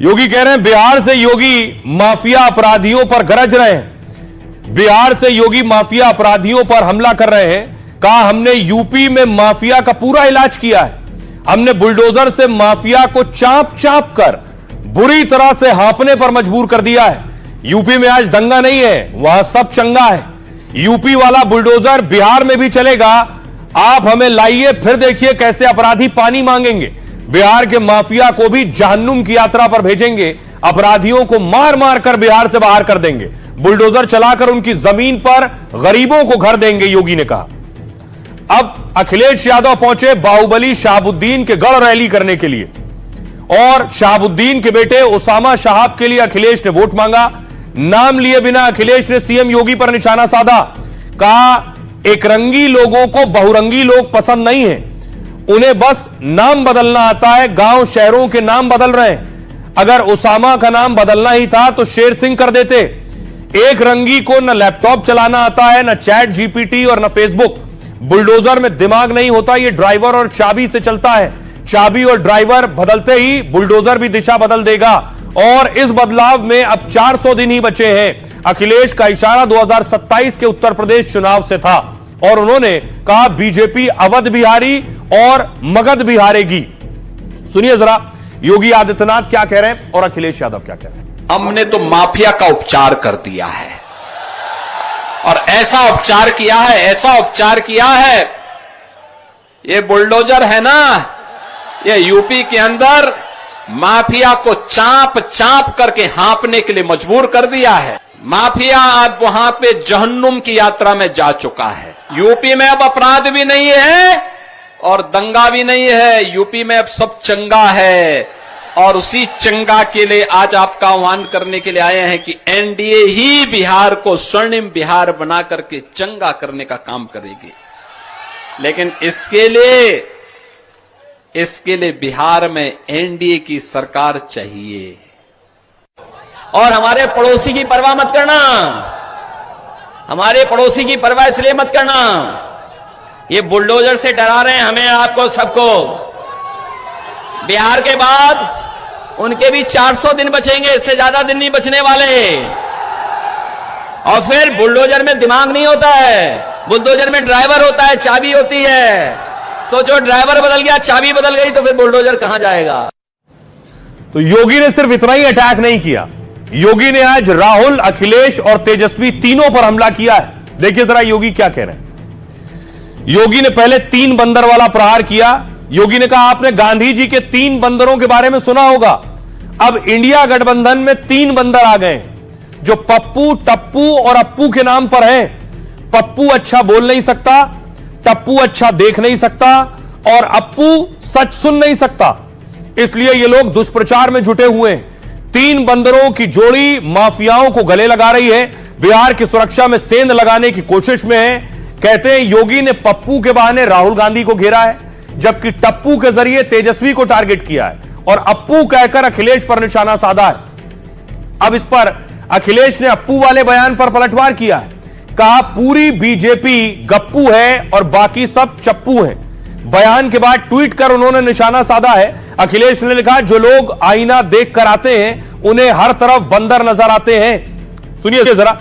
योगी कह रहे हैं बिहार से योगी माफिया अपराधियों पर गरज रहे हैं। बिहार से योगी माफिया अपराधियों पर हमला कर रहे हैं। कहा हमने यूपी में माफिया का पूरा इलाज किया है। हमने बुलडोजर से माफिया को चाप चाप कर बुरी तरह से हाँपने पर मजबूर कर दिया है। यूपी में आज दंगा नहीं है, वहां सब चंगा है। यूपी वाला बुलडोजर बिहार में भी चलेगा। आप हमें लाइए, फिर देखिए कैसे अपराधी पानी मांगेंगे। बिहार के माफिया को भी जहन्नुम की यात्रा पर भेजेंगे। अपराधियों को मार मार कर बिहार से बाहर कर देंगे। बुलडोजर चलाकर उनकी जमीन पर गरीबों को घर देंगे, योगी ने कहा। अब अखिलेश यादव पहुंचे बाहुबली शहाबुद्दीन के गढ़ रैली करने के लिए, और शहाबुद्दीन के बेटे उसामा शहाब के लिए अखिलेश ने वोट मांगा। नाम लिए बिना अखिलेश ने सीएम योगी पर निशाना साधा। कहा एकरंगी लोगों को बहुरंगी लोग पसंद नहीं है, उन्हें बस नाम बदलना आता है। गांव शहरों के नाम बदल रहे हैं। अगर उसामा का नाम बदलना ही था तो शेर सिंह कर देते। एक रंगी को न लैपटॉप चलाना आता है, न चैट जीपीटी और न फेसबुक। बुलडोजर में दिमाग नहीं होता, यह ड्राइवर और चाबी से चलता है। चाबी और ड्राइवर बदलते ही बुलडोजर भी दिशा बदल देगा। और इस बदलाव में अब 400 दिन ही बचे हैं। अखिलेश का इशारा 2027 के उत्तर प्रदेश चुनाव से था, और उन्होंने कहा बीजेपी अवध बिहारी और मगध बिहारेगी। सुनिए जरा योगी आदित्यनाथ क्या कह रहे हैं और अखिलेश यादव क्या कह रहे हैं। हमने तो माफिया का उपचार कर दिया है, और ऐसा उपचार किया है, ये बुलडोजर है ना, ये यूपी के अंदर माफिया को चाप चाप करके हाँपने के लिए मजबूर कर दिया है। माफिया अब वहां पे जहन्नुम की यात्रा में जा चुका है। यूपी में अब अपराध भी नहीं है और दंगा भी नहीं है। यूपी में अब सब चंगा है, और उसी चंगा के लिए आज आपका आह्वान करने के लिए आए हैं कि एनडीए ही बिहार को स्वर्णिम बिहार बना करके चंगा करने का काम करेगी। लेकिन इसके लिए बिहार में एनडीए की सरकार चाहिए। और हमारे पड़ोसी की परवाह मत करना, हमारे पड़ोसी की परवाह इसलिए मत करना, ये बुलडोजर से डरा रहे हैं हमें, आपको सबको। बिहार के बाद उनके भी 400 दिन बचेंगे, इससे ज्यादा दिन नहीं बचने वाले। और फिर बुलडोजर में दिमाग नहीं होता है, बुलडोजर में ड्राइवर होता है, चाबी होती है। सोचो ड्राइवर बदल गया, चाबी बदल गई, तो फिर बुलडोजर कहां जाएगा। तो योगी ने सिर्फ इतना ही अटैक नहीं किया, योगी ने आज राहुल, अखिलेश और तेजस्वी तीनों पर हमला किया है। देखिए जरा योगी क्या कह रहे हैं। योगी ने पहले 3 बंदर वाला प्रहार किया। योगी ने कहा आपने गांधी जी के 3 बंदरों के बारे में सुना होगा। अब इंडिया गठबंधन में 3 बंदर आ गए जो पप्पू, टप्पू और अप्पू के नाम पर हैं। पप्पू अच्छा बोल नहीं सकता, टप्पू अच्छा देख नहीं सकता, और अप्पू सच सुन नहीं सकता। इसलिए ये लोग दुष्प्रचार में जुटे हुए हैं। 3 बंदरों की जोड़ी माफियाओं को गले लगा रही है, बिहार की सुरक्षा में सेंध लगाने की कोशिश में है। कहते हैं योगी ने पप्पू के बहाने राहुल गांधी को घेरा है, जबकि टप्पू के जरिए तेजस्वी को टारगेट किया है, और अप्पू कहकर अखिलेश पर निशाना साधा है। अब इस पर अखिलेश ने अप्पू वाले बयान पर पलटवार किया है। कहा पूरी बीजेपी गप्पू है और बाकी सब चप्पू हैं। बयान के बाद ट्वीट कर उन्होंने निशाना साधा है। अखिलेश ने लिखा जो लोग आईना देख कर आते हैं उन्हें हर तरफ बंदर नजर आते हैं। सुनिए जरा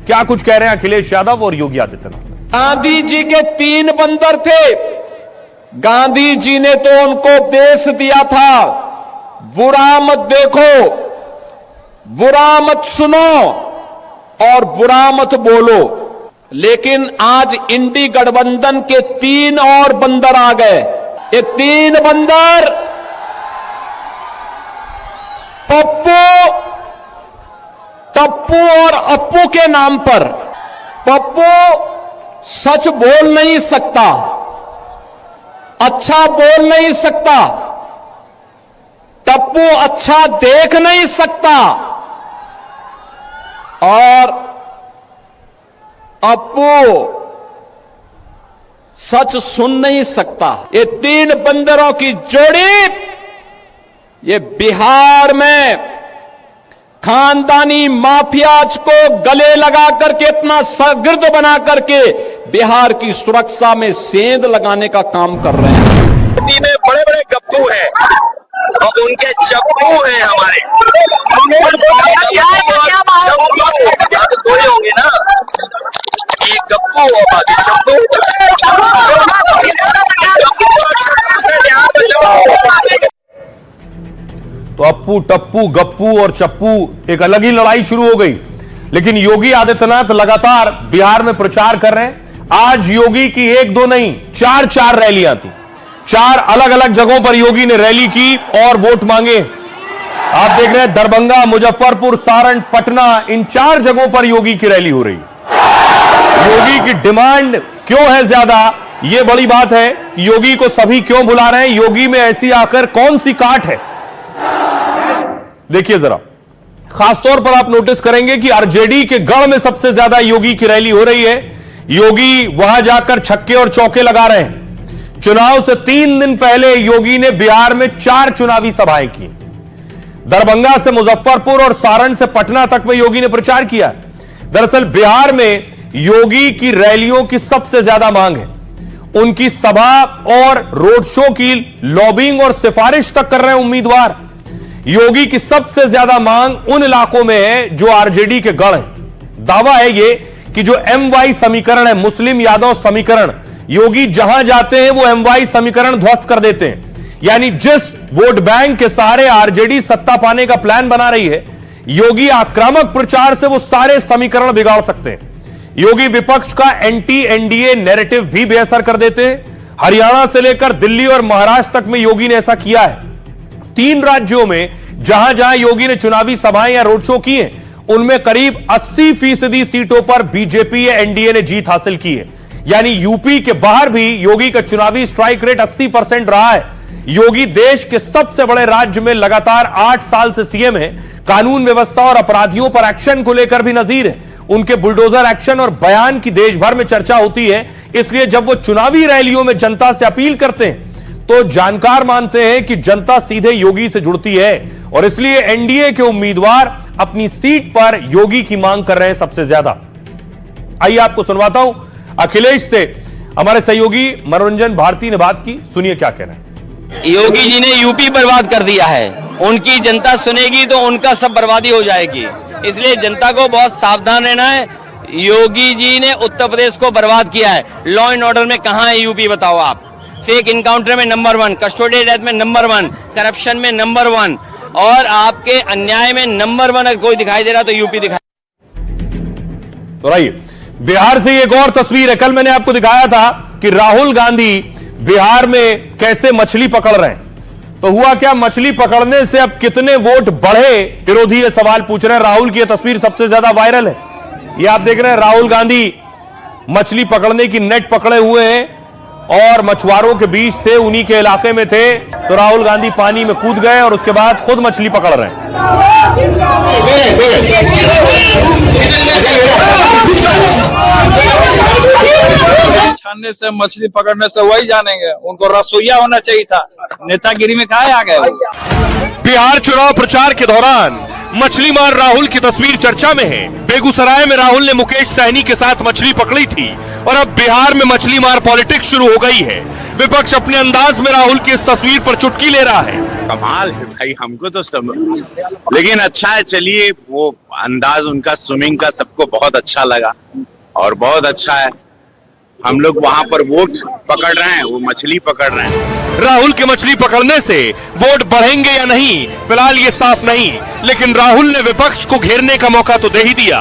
क्या कुछ कह रहे हैं अखिलेश यादव और योगी आदित्यनाथ। गांधी जी के 3 बंदर थे। गांधी जी ने तो उनको उपदेश दिया था, बुरा मत देखो, बुरा मत सुनो और बुरा मत बोलो। लेकिन आज इंडी गठबंधन के 3 और बंदर आ गए। ये 3 बंदर पप्पू, टप्पू और अप्पू के नाम पर। पप्पू सच बोल नहीं सकता, अच्छा बोल नहीं सकता। टप्पू अच्छा देख नहीं सकता, और अप्पू सच सुन नहीं सकता। ये 3 बंदरों की जोड़ी ये बिहार में खानदानी माफियाज को गले लगा करके, अपना सरगिर्द बना करके बिहार की सुरक्षा में सेंध लगाने का काम कर रहे हैं। में बड़े बड़े गप्पू हैं, और उनके चप्पू हैं हमारे। थोड़े होंगे ना, एक गप्पू और बाकी चप्पू। तो अप्पू टप्पू गप्पू और चप्पू एक अलग ही लड़ाई शुरू हो गई। लेकिन योगी आदित्यनाथ लगातार बिहार में प्रचार कर रहे हैं। आज योगी की एक दो नहीं, चार रैलियां थी। 4 अलग अलग जगहों पर योगी ने रैली की और वोट मांगे। आप देख रहे हैं दरभंगा, मुजफ्फरपुर, सारण, पटना, इन 4 जगहों पर योगी की रैली हो रही है। योगी की डिमांड क्यों है ज्यादा, यह बड़ी बात है कि योगी को सभी क्यों बुला रहे हैं। योगी में ऐसी आकर कौन सी काट है, देखिए जरा। खासतौर पर आप नोटिस करेंगे कि आरजेडी के गढ़ में सबसे ज्यादा योगी की रैली हो रही है। योगी वहां जाकर छक्के और चौके लगा रहे हैं। चुनाव से 3 दिन पहले योगी ने बिहार में 4 चुनावी सभाएं की। दरभंगा से मुजफ्फरपुर और सारण से पटना तक में योगी ने प्रचार किया। दरअसल बिहार में योगी की रैलियों की सबसे ज्यादा मांग है। उनकी सभा और रोड शो की लॉबिंग और सिफारिश तक कर रहे हैं उम्मीदवार। योगी की सबसे ज्यादा मांग उन इलाकों में है जो आरजेडी के गढ़ हैं। दावा है ये कि जो MY समीकरण है, मुस्लिम यादव समीकरण, योगी जहां जाते हैं वो MY समीकरण ध्वस्त कर देते हैं। यानी जिस वोट बैंक के सहारे आरजेडी सत्ता पाने का प्लान बना रही है, योगी आक्रामक प्रचार से वो सारे समीकरण बिगाड़ सकते हैं। योगी विपक्ष का एंटी एनडीए नैरेटिव भी बेअसर कर देते हैं। हरियाणा से लेकर दिल्ली और महाराष्ट्र तक में योगी ने ऐसा किया है। 3 राज्यों में जहां जहां योगी ने चुनावी सभाएं या रोड शो किए, उनमें करीब 80% सीटों पर बीजेपी या एनडीए ने जीत हासिल की है। यानी यूपी के बाहर भी योगी का चुनावी स्ट्राइक रेट 80% रहा है। योगी देश के सबसे बड़े राज्य में लगातार 8 साल से सीएम है। कानून व्यवस्था और अपराधियों पर एक्शन को लेकर भी नजीर है। उनके बुलडोजर एक्शन और बयान की देश भर में चर्चा होती है। इसलिए जब वो चुनावी रैलियों में जनता से अपील करते हैं तो जानकार मानते हैं कि जनता सीधे योगी से जुड़ती है और इसलिए एनडीए के उम्मीदवार अपनी सीट पर योगी की मांग कर रहे हैं सबसे ज्यादा। आइए आपको सुनवाता हूं अखिलेश से हमारे सहयोगी मनोरंजन भारती ने बात की, सुनिए क्या कह रहे हैं। योगी जी ने यूपी बर्बाद कर दिया है। उनकी जनता सुनेगी तो उनका सब बर्बादी हो जाएगी। इसलिए जनता को बहुत सावधान रहना है। योगी जी ने उत्तर प्रदेश को बर्बाद किया है। लॉ एंड ऑर्डर में कहां है यूपी, बताओ आप। फेक इनकाउंटर में नंबर 1, कस्टोडियल डेथ में नंबर 1, करप्शन में नंबर 1 और आपके अन्याय में नंबर 1 अगर कोई दिखाई दे रहा तो यूपी दिखाई। तो आइए बिहार से एक और तस्वीर है। कल मैंने आपको दिखाया था कि राहुल गांधी बिहार में कैसे मछली पकड़ रहे हैं। तो हुआ क्या, मछली पकड़ने से अब कितने वोट बढ़े, विरोधी ये सवाल पूछ रहे हैं। राहुल की यह तस्वीर सबसे ज्यादा वायरल है। ये आप देख रहे हैं राहुल गांधी मछली पकड़ने की नेट पकड़े हुए हैं और मछुआरों के बीच थे, उन्हीं के इलाके में थे। तो राहुल गांधी पानी में कूद गए और उसके बाद खुद मछली पकड़ रहे हैं। छानने से, मछली पकड़ने से वही जानेंगे। उनको रसोईया होना चाहिए था, नेतागिरी में काहे आ गए वो? बिहार चुनाव प्रचार के दौरान मछली मार राहुल की तस्वीर चर्चा में है। बेगूसराय में राहुल ने मुकेश सहनी के साथ मछली पकड़ी थी और अब बिहार में मछली मार पॉलिटिक्स शुरू हो गई है। विपक्ष अपने अंदाज में राहुल की इस तस्वीर पर चुटकी ले रहा है। कमाल है भाई, हमको तो लेकिन अच्छा है। चलिए, वो अंदाज उनका स्विमिंग का सबको बहुत अच्छा लगा और बहुत अच्छा है। हम लोग वहां पर वोट पकड़ रहे हैं, वो मछली पकड़ रहे हैं। राहुल के मछली पकड़ने से वोट बढ़ेंगे या नहीं, फिलहाल ये साफ नहीं, लेकिन राहुल ने विपक्ष को घेरने का मौका तो दे ही दिया।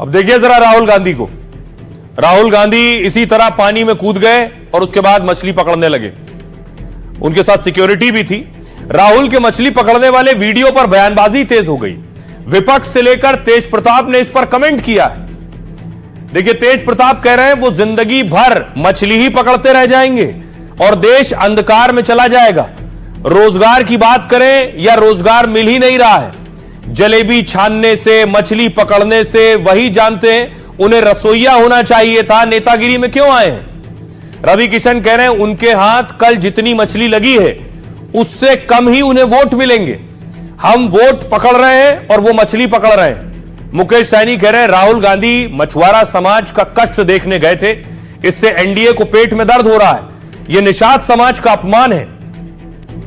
अब देखिए जरा राहुल गांधी को। राहुल गांधी इसी तरह पानी में कूद गए और उसके बाद मछली पकड़ने लगे। उनके साथ सिक्योरिटी भी थी। राहुल के मछली पकड़ने वाले वीडियो पर बयानबाजी तेज हो गई। विपक्ष से लेकर तेज प्रताप ने इस पर कमेंट किया है। देखिए तेज प्रताप कह रहे हैं वो जिंदगी भर मछली ही पकड़ते रह जाएंगे और देश अंधकार में चला जाएगा। रोजगार की बात करें या रोजगार मिल ही नहीं रहा है। जलेबी छानने से, मछली पकड़ने से वही जानते हैं। उन्हें रसोईया होना चाहिए था, नेतागिरी में क्यों आए हैं। रवि किशन कह रहे हैं उनके हाथ कल जितनी मछली लगी है उससे कम ही उन्हें वोट मिलेंगे। हम वोट पकड़ रहे हैं और वो मछली पकड़ रहे हैं। मुकेश सहनी कह रहे हैं राहुल गांधी मछुआरा समाज का कष्ट देखने गए थे, इससे एनडीए को पेट में दर्द हो रहा है। यह निषाद समाज का अपमान है।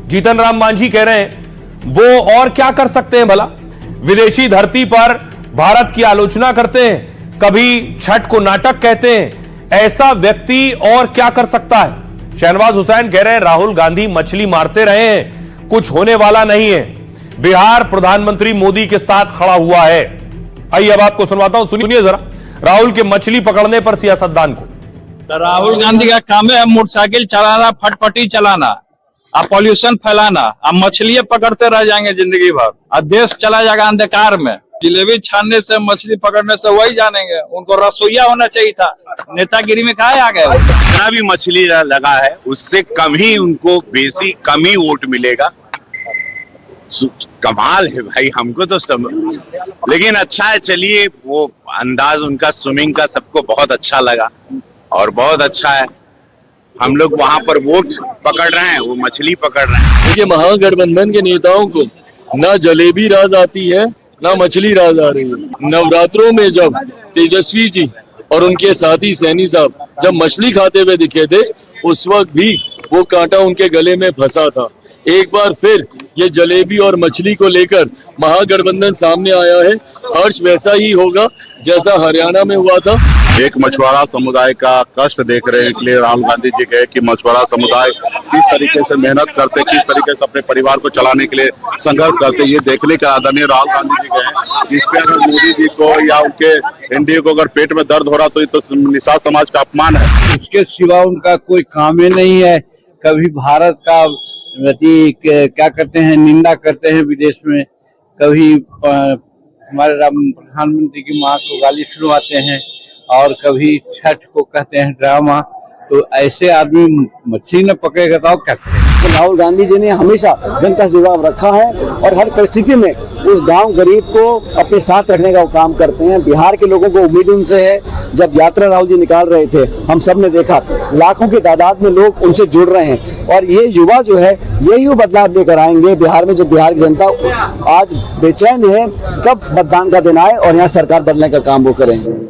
जीतन राम मांझी कह रहे हैं वो और क्या कर सकते हैं भला। विदेशी धरती पर भारत की आलोचना करते हैं, कभी छठ को नाटक कहते हैं, ऐसा व्यक्ति और क्या कर सकता है। शहनवाज हुसैन कह रहे हैं राहुल गांधी मछली मारते रहे हैं, कुछ होने वाला नहीं है। बिहार प्रधानमंत्री मोदी के साथ खड़ा हुआ है। आइए अब आपको सुनवाता हूं, सुनिए जरा राहुल के मछली पकड़ने पर सियासतदान को। राहुल गांधी का काम है मोटरसाइकिल चलाना, फटफटी चलाना, अब पॉल्यूशन फैलाना, अब मछलियां पकड़ते रह जाएंगे जिंदगी भर, अब देश चला जाएगा अंधकार में। जिलेबी छानने से, मछली पकड़ने से वही जानेंगे, उनको रसोईया होना चाहिए था, नेतागिरी में काहे आ गए। जितना भी मछली लगा है उससे कम ही उनको कम ही वोट मिलेगा। कमाल है भाई, हमको तो लेकिन अच्छा है। चलिए, वो अंदाज उनका स्विमिंग का सबको बहुत अच्छा लगा और बहुत अच्छा है। हम लोग वहां पर वोट पकड़ रहे हैं, वो मछली पकड़ रहे हैं। देखिए, महागठबंधन के नेताओं को ना जलेबी राज आती है ना मछली राज आ रही है। नवरात्रों में जब तेजस्वी जी और उनके साथी सैनी साहब जब मछली खाते हुए दिखे थे, उस वक्त भी वो कांटा उनके गले में फंसा था। एक बार फिर ये जलेबी और मछली को लेकर महागठबंधन सामने आया है। हर्ष वैसा ही होगा जैसा हरियाणा में हुआ था। एक मछुआरा समुदाय का कष्ट देख रहे हैं, इसलिए राहुल गांधी जी गए कि मछुआरा समुदाय किस तरीके से मेहनत करते, किस तरीके से अपने परिवार को चलाने के लिए संघर्ष करते, ये देखने का आदरणीय राहुल गांधी जी गए। इस पे अगर मोदी जी को या उनके एनडीए को अगर पेट में दर्द हो रहा तो ये तो निषाद समाज का अपमान है। इसके सिवा उनका कोई काम ही नहीं है। कभी भारत का क्या करते हैं, निंदा करते हैं विदेश में, कभी हमारे प्रधानमंत्री की मां को गाली सुनवाते हैं और कभी छठ को कहते हैं ड्रामा। तो ऐसे आदमी मछली न पकड़ेगा तो क्या करेगा। तो राहुल गांधी जी ने हमेशा जनता से जुड़ाव रखा है और हर परिस्थिति में उस गांव गरीब को अपने साथ रखने का वो काम करते हैं। बिहार के लोगों को उम्मीद उनसे है। जब यात्रा राहुल जी निकाल रहे थे, हम सब ने देखा लाखों की तादाद में लोग उनसे जुड़ रहे हैं और ये युवा जो है यही वो बदलाव लेकर आएंगे बिहार में। जो बिहार की जनता आज बेचैन है कब मतदान का दिन आए और यहाँ सरकार बदलने का काम वो करें।